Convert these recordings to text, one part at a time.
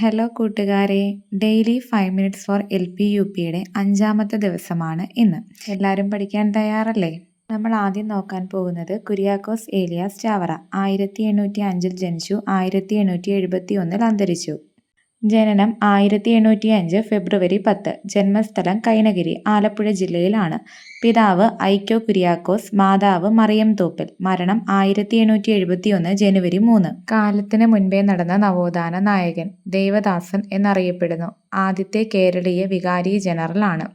Hello കൂട്ടുകാരെ, daily 5 minutes four LP UPയുടെ 5-മത്തെ ദിവസമാണ് ഇന്ന്. എല്ലാവരും പഠിക്കാൻ തയ്യാറല്ലേ? നമ്മൾ ആദ്യം നോക്കാൻ പോകുന്നത് കുര്യാക്കോസ് ഏലിയാസ് ചാവറ. 1805 ജനിച്ചു, 1871 അന്തരിച്ചു. ജനനം 1805 ഫെബ്രുവരി 10. ജന്മസ്ഥലം കൈനഗിരി, ആലപ്പുഴ ജില്ലയിലാണ്. പിതാവ് ഐക്യോ കുര്യാക്കോസ്, മാതാവ് മറിയം തോപ്പിൽ. മരണം 1871 ജനുവരി 3. കാലത്തിന് മുൻപേ നടന്ന നവോത്ഥാന നായകൻ. ദേവദാസൻ എന്നറിയപ്പെടുന്നു. ആദ്യത്തെ കേരളീയ വികാരി ജനറൽ ആണ്.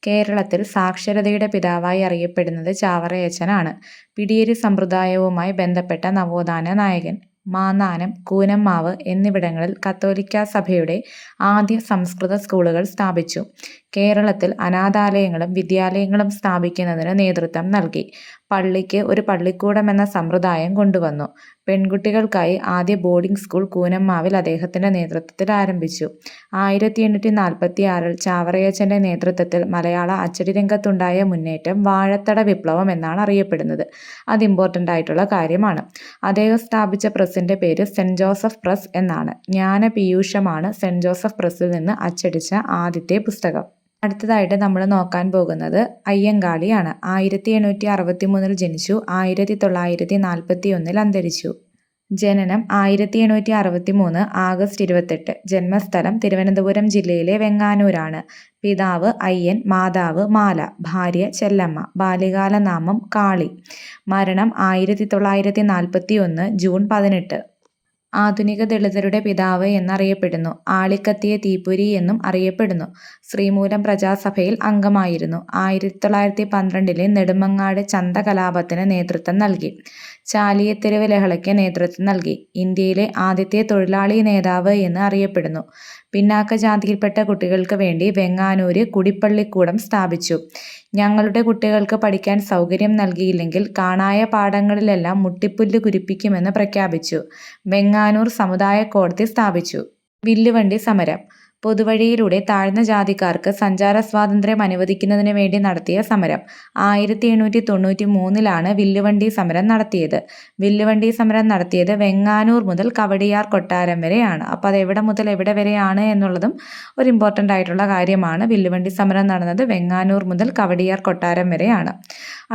കേരളത്തിൽ സാക്ഷരതയുടെ പിതാവായി അറിയപ്പെടുന്നത് ചാവറയച്ചനാണ്. പിടിയേരി സമ്പ്രദായവുമായി ബന്ധപ്പെട്ട നവോത്ഥാന നായകൻ. മാന്നാനം, കൂനമ്മാവ് എന്നിവിടങ്ങളിൽ കത്തോലിക്കാ സഭയുടെ ആദ്യ സംസ്കൃത സ്കൂളുകൾ സ്ഥാപിച്ചു. കേരളത്തിൽ അനാഥാലയങ്ങളും വിദ്യാലയങ്ങളും സ്ഥാപിക്കുന്നതിന് നേതൃത്വം നൽകി. പള്ളിക്ക് ഒരു പള്ളിക്കൂടം എന്ന സമ്പ്രദായം കൊണ്ടുവന്നു. പെൺകുട്ടികൾക്കായി ആദ്യ ബോർഡിംഗ് സ്കൂൾ കൂനമ്മാവിൽ അദ്ദേഹത്തിന്റെ നേതൃത്വത്തിൽ ആരംഭിച്ചു. 1846 ചാവറയച്ചന്റെ നേതൃത്വത്തിൽ മലയാള അച്ചടി രംഗത്തുണ്ടായ മുന്നേറ്റം വാഴത്തട വിപ്ലവം എന്നാണ് അറിയപ്പെടുന്നത്. അത് ഇമ്പോർട്ടൻ്റ് ആയിട്ടുള്ള കാര്യമാണ്. അദ്ദേഹം സ്ഥാപിച്ച പ്രസിന്റെ പേര് സെന്റ് ജോസഫ് പ്രസ് എന്നാണ്. ജ്ഞാനപീയൂഷമാണ് സെന്റ് ജോസഫ് പ്രസിൽ നിന്ന് അച്ചടിച്ച ആദ്യത്തെ പുസ്തകം. അടുത്തതായിട്ട് നമ്മൾ നോക്കാൻ പോകുന്നത് അയ്യങ്കാളിയാണ്. 1863 ജനിച്ചു, 1941 അന്തരിച്ചു. ജനനം 1863 ആഗസ്റ്റ് 28. ജന്മസ്ഥലം തിരുവനന്തപുരം ജില്ലയിലെ വെങ്ങാനൂരാണ്. പിതാവ് അയ്യൻ, മാതാവ് മാല. ഭാര്യ ചെല്ലമ്മ. ബാല്യകാല നാമം കാളി. മരണം 1941 ജൂൺ 18. ആധുനിക ദളിതരുടെ പിതാവ് എന്നറിയപ്പെടുന്നു. ആളിക്കത്തിയ തീപ്പൊരി എന്നും അറിയപ്പെടുന്നു. ശ്രീമൂലം പ്രജാസഭയിൽ അംഗമായിരുന്നു. 1912 നെടുമങ്ങാട് ചന്ത കലാപത്തിന് നേതൃത്വം നൽകി. ചാലിയത്തെരുവ് ലഹളയ്ക്ക് നേതൃത്വം നൽകി. ഇന്ത്യയിലെ ആദ്യത്തെ തൊഴിലാളി നേതാവ് എന്ന് അറിയപ്പെടുന്നു. പിന്നാക്ക ജാതിയിൽപ്പെട്ട കുട്ടികൾക്ക് വേണ്ടി വെങ്ങാനൂര് കുടിപ്പള്ളിക്കൂടം സ്ഥാപിച്ചു. ഞങ്ങളുടെ കുട്ടികൾക്ക് പഠിക്കാൻ സൗകര്യം നൽകിയില്ലെങ്കിൽ കാണായ പാടങ്ങളിലെല്ലാം മുട്ടിപ്പുല്ല് കുരിപ്പിക്കുമെന്ന് പ്രഖ്യാപിച്ചു. വെങ്ങാനൂർ സമുദായ കോടതി സ്ഥാപിച്ചു. വില്ലുവണ്ടി സമരം. പൊതുവഴിയിലൂടെ താഴ്ന്ന ജാതിക്കാർക്ക് സഞ്ചാര സ്വാതന്ത്ര്യം അനുവദിക്കുന്നതിന് വേണ്ടി നടത്തിയ സമരം. 1893 വില്ലുവണ്ടി സമരം നടത്തിയത്. വില്ലുവണ്ടി സമരം നടത്തിയത് വെങ്ങാനൂർ മുതൽ കവടിയാർ കൊട്ടാരം വരെയാണ്. അപ്പോൾ അത് എവിടെ മുതൽ എവിടെ വരെയാണ് എന്നുള്ളതും ഒരു ഇമ്പോർട്ടൻ്റ് ആയിട്ടുള്ള കാര്യമാണ്. വില്ലുവണ്ടി സമരം നടന്നത് വെങ്ങാനൂർ മുതൽ കവടിയാർ കൊട്ടാരം വരെയാണ്.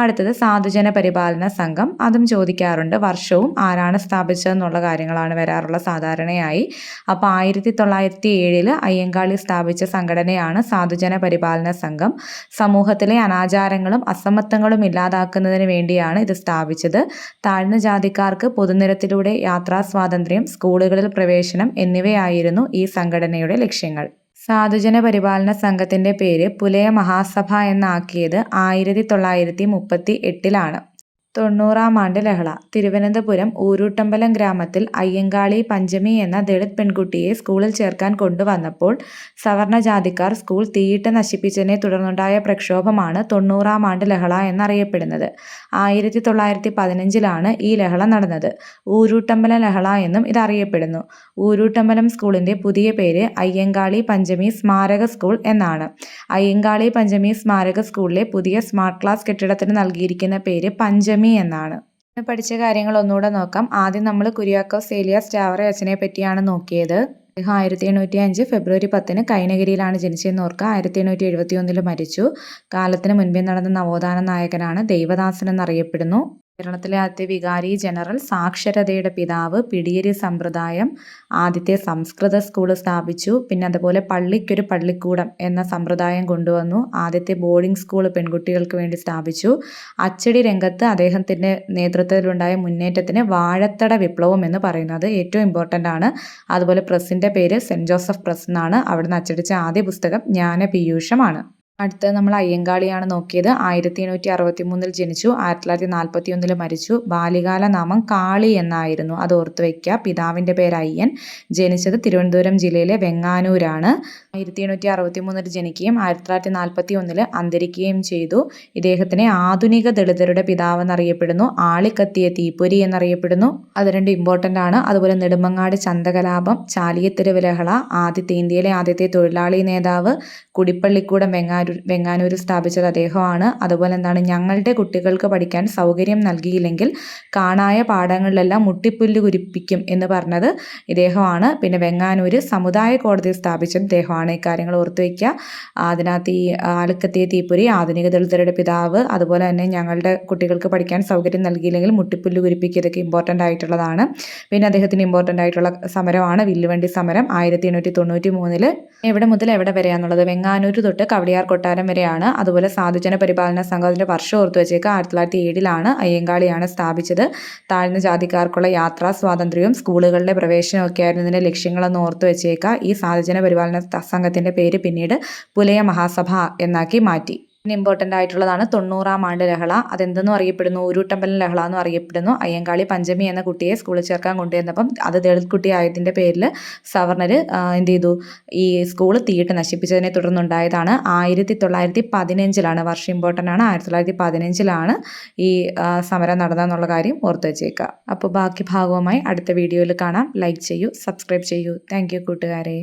അടുത്തത് സാധുജന പരിപാലന സംഘം. അതും ചോദിക്കാറുണ്ട്. വർഷവും ആരാണ് സ്ഥാപിച്ചതെന്നുള്ള കാര്യങ്ങളാണ് വരാറുള്ള സാധാരണയായി. അപ്പോൾ 1907 അയ്യങ്കാളി സ്ഥാപിച്ച സംഘടനയാണ് സാധുജന പരിപാലന സംഘം. സമൂഹത്തിലെ അനാചാരങ്ങളും അസമത്വങ്ങളും ഇല്ലാതാക്കുന്നതിന് വേണ്ടിയാണ് ഇത് സ്ഥാപിച്ചത്. താഴ്ന്ന ജാതിക്കാർക്ക് പൊതുനിരത്തിലൂടെ യാത്രാ സ്വാതന്ത്ര്യം, സ്കൂളുകളിൽ പ്രവേശനം എന്നിവയായിരുന്നു ഈ സംഘടനയുടെ ലക്ഷ്യങ്ങൾ. സാധുജന പരിപാലന സംഘത്തിന്റെ പേര് പുലയ മഹാസഭ എന്നാക്കിയത് 1938 90-ാം ആണ്ട് ലഹള. തിരുവനന്തപുരം ഊരൂട്ടമ്പലം ഗ്രാമത്തിൽ അയ്യങ്കാളി പഞ്ചമി എന്ന ദളിത് പെൺകുട്ടിയെ സ്കൂളിൽ ചേർക്കാൻ കൊണ്ടുവന്നപ്പോൾ സവർണജാതിക്കാർ സ്കൂൾ തീയിട്ട് നശിപ്പിച്ചതിനെ തുടർന്നുണ്ടായ പ്രക്ഷോഭമാണ് 90-ാം ആണ്ട് ലഹള എന്നറിയപ്പെടുന്നത്. 1915 ഈ ലഹള നടന്നത്. ഊരൂട്ടമ്പലം ലഹള എന്നും ഇതറിയപ്പെടുന്നു. ഊരൂട്ടമ്പലം സ്കൂളിന്റെ പുതിയ പേര് അയ്യങ്കാളി പഞ്ചമി സ്മാരക സ്കൂൾ എന്നാണ്. അയ്യങ്കാളി പഞ്ചമി സ്മാരക സ്കൂളിലെ പുതിയ സ്മാർട്ട് ക്ലാസ് കെട്ടിടത്തിന് നൽകിയിരിക്കുന്ന പേര് പഞ്ചമി എന്നാണ്. പഠിച്ച കാര്യങ്ങൾ ഒന്നുകൂടെ നോക്കാം. ആദ്യം നമ്മൾ കുര്യാക്കോസ് ഏലിയാസ് ചാവറയച്ചനെ പറ്റിയാണ് നോക്കിയത്. 1805 ഫെബ്രുവരി 10 കൈനഗിരിയിലാണ് ജനിച്ചതെന്ന് ഓർക്കുക. 1871 മരിച്ചു. കാലത്തിന് മുൻപേ നടന്ന നവോത്ഥാന നായകനാണ്. ദേവദാസൻ എന്നറിയപ്പെടുന്നു. കേരളത്തിലെ ആദ്യത്തെ വികാരി ജനറൽ, സാക്ഷരതയുടെ പിതാവ്, പിടിയേരി സമ്പ്രദായം, ആദ്യത്തെ സംസ്കൃത സ്കൂൾ സ്ഥാപിച്ചു. പിന്നെ അതുപോലെ പള്ളിക്കൊരു പള്ളിക്കൂടം എന്ന സമ്പ്രദായം കൊണ്ടുവന്നു. ആദ്യത്തെ ബോർഡിംഗ് സ്കൂൾ പെൺകുട്ടികൾക്ക് വേണ്ടി സ്ഥാപിച്ചു. അച്ചടി രംഗത്ത് അദ്ദേഹത്തിൻ്റെ നേതൃത്വത്തിലുണ്ടായ മുന്നേറ്റത്തിന് വാഴത്തട വിപ്ലവം എന്ന് പറയുന്നത് ഏറ്റവും ഇമ്പോർട്ടൻ്റ് ആണ്. അതുപോലെ പ്രസിൻ്റെ പേര് സെന്റ് ജോസഫ് പ്രസ് എന്നാണ്. അവിടുന്ന് അച്ചടിച്ച ആദ്യ പുസ്തകം ജ്ഞാനപീയൂഷമാണ്. അടുത്തത് നമ്മൾ അയ്യങ്കാളിയാണ് നോക്കിയത്. 1863 ജനിച്ചു, 1941 മരിച്ചു. ബാല്യകാല നാമം കാളി എന്നായിരുന്നു. അത് ഓർത്ത് വയ്ക്കുക. പിതാവിൻ്റെ പേര് അയ്യൻ. ജനിച്ചത് തിരുവനന്തപുരം ജില്ലയിലെ വെങ്ങാനൂരാണ്. 1863 ജനിക്കുകയും 1941 അന്തരിക്കുകയും ചെയ്തു. ഇദ്ദേഹത്തിനെ ആധുനിക ദളിതരുടെ പിതാവ് എന്നറിയപ്പെടുന്നു. ആളിക്കത്തിയ തീപ്പൊരി എന്നറിയപ്പെടുന്നു. അത് രണ്ട് ഇമ്പോർട്ടൻ്റ് ആണ്. അതുപോലെ നെടുമങ്ങാട് ചന്തകലാപം, ചാലിയത്തെരുവ് ലഹള, ഇന്ത്യയിലെ ആദ്യത്തെ തൊഴിലാളി നേതാവ്, കുടിപ്പള്ളിക്കൂടം വെങ്ങാനൂർ വെങ്ങാനൂർ സ്ഥാപിച്ചത് അദ്ദേഹമാണ്. അതുപോലെ എന്താണ്, ഞങ്ങളുടെ കുട്ടികൾക്ക് പഠിക്കാൻ സൗകര്യം നൽകിയില്ലെങ്കിൽ കാണായ പാഠങ്ങളിലെല്ലാം മുട്ടിപ്പുല്ല് കുരിപ്പിക്കും എന്ന് പറഞ്ഞത് ഇദ്ദേഹമാണ്. പിന്നെ വെങ്ങാനൂർ സമുദായ കോടതി സ്ഥാപിച്ചത് ഇദ്ദേഹമാണ്. ഇക്കാര്യങ്ങൾ ഓർത്തു വയ്ക്കുക. അതിനകത്ത് ഈ ആലുക്കത്തിയ തീപ്പൊരി, ആധുനിക ദളിതരുടെ പിതാവ്, അതുപോലെ തന്നെ ഞങ്ങളുടെ കുട്ടികൾക്ക് പഠിക്കാൻ സൗകര്യം നൽകിയില്ലെങ്കിൽ മുട്ടിപ്പുല്ല് കുരിപ്പിക്കുക, ഇതൊക്കെ ഇമ്പോർട്ടൻ്റ് ആയിട്ടുള്ളതാണ്. പിന്നെ അദ്ദേഹത്തിന് ഇമ്പോർട്ടൻ്റ് ആയിട്ടുള്ള സമരമാണ് വില്ലുവണ്ടി സമരം 1893. എവിടെ മുതൽ എവിടെ വരെയാണെന്നുള്ളത് വെങ്ങാനൂർ തൊട്ട് കവടിയാർ കൊട്ടാരം വരെയാണ്. അതുപോലെ സാധുജന പരിപാലന സംഘത്തിൻ്റെ വർഷം ഓർത്തു വെച്ചേക്കുക, 1907 അയ്യങ്കാളിയാണ് സ്ഥാപിച്ചത്. താഴ്ന്ന ജാതിക്കാർക്കുള്ള യാത്രാ സ്വാതന്ത്ര്യവും സ്കൂളുകളിലെ പ്രവേശനവും ഒക്കെ ആയിരുന്നു ഇതിൻ്റെ ലക്ഷ്യങ്ങളെന്ന് ഓർത്തു വെച്ചേക്കുക. ഈ സാധുജന പരിപാലന സംഘത്തിൻ്റെ പേര് പിന്നീട് പുലയ മഹാസഭ എന്നാക്കി മാറ്റി. പിന്നെ ഇമ്പോർട്ടൻ്റ് ആയിട്ടുള്ളതാണ് 90-ാം ആണ്ട് ലഹള. അതെന്തെന്നും അറിയപ്പെടുന്നു, ഊരൂട്ടമ്പലം ലഹള എന്നും അറിയപ്പെടുന്നു. അയ്യങ്കാളി പഞ്ചമി എന്ന കുട്ടിയെ സ്കൂളിൽ ചേർക്കാൻ കൊണ്ടുവന്നപ്പം അത് ദളിത് കുട്ടി ആയതിൻ്റെ പേരിൽ സവർണർ എന്ത് ചെയ്തു, ഈ സ്കൂൾ തീയിട്ട് നശിപ്പിച്ചതിനെ തുടർന്നുണ്ടായതാണ്. 1915 വർഷം ഇമ്പോർട്ടൻ്റ് ആണ്. 1915 ഈ സമരം നടന്നതെന്നുള്ള കാര്യം ഓർത്ത് വെച്ചേക്കുക. അപ്പോൾ ബാക്കി ഭാഗവുമായി അടുത്ത വീഡിയോയിൽ കാണാം. ലൈക്ക് ചെയ്യൂ, സബ്സ്ക്രൈബ് ചെയ്യൂ. താങ്ക് യു കൂട്ടുകാരെ.